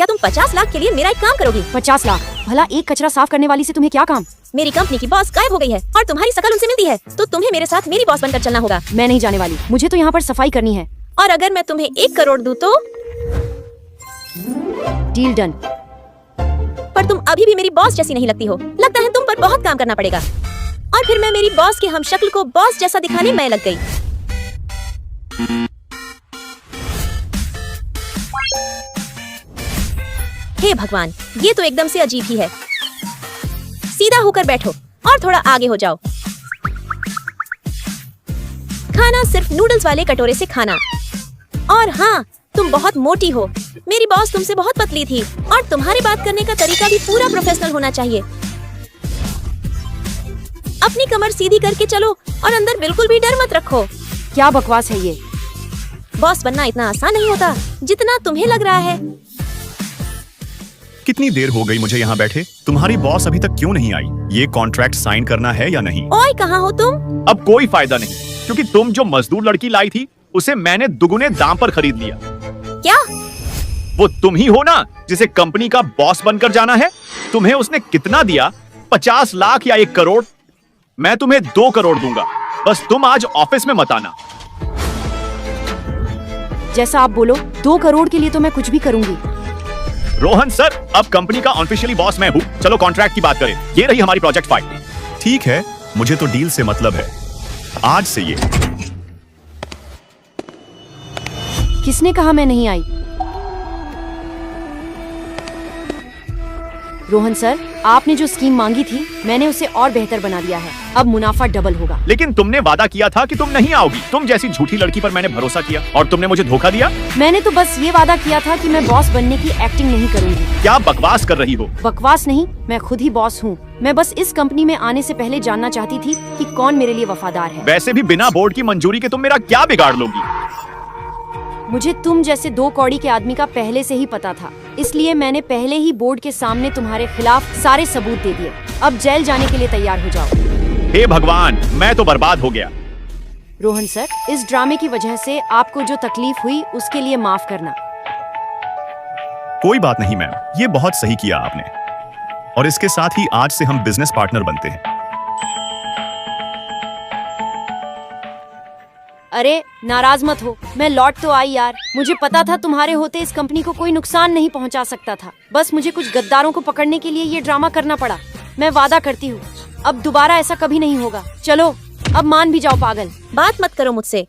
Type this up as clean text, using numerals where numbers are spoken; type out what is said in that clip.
क्या तुम 50 लाख के लिए मेरा एक काम करोगी? 50 लाख? भला एक कचरा साफ करने वाली से तुम्हें क्या काम? मेरी कंपनी की बॉस गायब हो गई है और तुम्हारी शकल उनसे मिलती है, तो तुम्हें मेरे साथ मेरी बॉस बनकर चलना होगा। मैं नहीं जाने वाली, मुझे तो यहाँ पर सफाई करनी है। और अगर मैं तुम्हें 1 करोड़ दूं तो? Deal done. पर तुम अभी भी मेरी बॉस जैसी नहीं लगती हो। लगता है तुम पर बहुत काम करना पड़ेगा। और फिर मैं मेरी बॉस के हमशक्ल को बॉस जैसा दिखाने में लग गई। हे भगवान, ये तो एकदम से अजीब ही है। सीधा होकर बैठो और थोड़ा आगे हो जाओ। खाना सिर्फ नूडल्स वाले कटोरे से खाना। और हाँ, तुम बहुत मोटी हो। मेरी बॉस तुमसे बहुत पतली थी और तुम्हारे बात करने का तरीका भी पूरा प्रोफेशनल होना चाहिए। अपनी कमर सीधी करके चलो और अंदर बिल्कुल भी डर मत रखो। क्या बकवास है ये? बॉस बनना इतना आसान नहीं होता जितना तुम्हें लग रहा है। कितनी देर हो गई मुझे यहाँ बैठे? तुम्हारी बॉस अभी तक क्यों नहीं आई? ये कॉन्ट्रैक्ट साइन करना है या नहीं? ओए, कहाँ हो तुम? अब कोई फायदा नहीं, क्योंकि तुम जो मजदूर लड़की लाई थी उसे मैंने दुगुने दाम पर खरीद लिया। क्या? वो तुम ही हो ना जिसे कंपनी का बॉस बनकर जाना है? तुम्हें उसने कितना दिया? 50 लाख या 1 करोड़? मैं तुम्हें 2 करोड़ दूंगा, बस तुम आज ऑफिस में मत आना। जैसा आप बोलो। 2 करोड़ के लिए तो मैं कुछ भी करूंगी। रोहन सर, अब कंपनी का ऑफिशियली बॉस मैं हूँ। चलो कॉन्ट्रैक्ट की बात करें। ये रही हमारी प्रोजेक्ट फाइल। ठीक है, मुझे तो डील से मतलब है। आज से ये। किसने कहा मैं नहीं आई? रोहन सर, आपने जो स्कीम मांगी थी मैंने उसे और बेहतर बना दिया है। अब मुनाफा डबल होगा। लेकिन तुमने वादा किया था कि तुम नहीं आओगी। तुम जैसी झूठी लड़की पर मैंने भरोसा किया और तुमने मुझे धोखा दिया। मैंने तो बस ये वादा किया था कि मैं बॉस बनने की एक्टिंग नहीं करूंगी। क्या बकवास कर रही हो? बकवास नहीं, मैं खुद ही बॉस हूँ। मैं बस इस कंपनी में आने से पहले जानना चाहती थी कि कौन मेरे लिए वफादार है। वैसे भी बिना बोर्ड की मंजूरी के तुम मेरा क्या बिगाड़ लोगी? मुझे तुम जैसे 2 कौड़ी के आदमी का पहले से ही पता था, इसलिए मैंने पहले ही बोर्ड के सामने तुम्हारे खिलाफ सारे सबूत दे दिए। अब जेल जाने के लिए तैयार हो जाओ। हे भगवान, मैं तो बर्बाद हो गया। रोहन सर, इस ड्रामे की वजह से आपको जो तकलीफ हुई उसके लिए माफ करना। कोई बात नहीं मैम, ये बहुत सही किया आपने। और इसके साथ ही आज से हम बिजनेस पार्टनर बनते हैं। अरे नाराज मत हो, मैं लौट तो आई यार। मुझे पता था तुम्हारे होते इस कंपनी को कोई नुकसान नहीं पहुंचा सकता था। बस मुझे कुछ गद्दारों को पकड़ने के लिए ये ड्रामा करना पड़ा। मैं वादा करती हूँ अब दोबारा ऐसा कभी नहीं होगा। चलो अब मान भी जाओ पागल। बात मत करो मुझसे।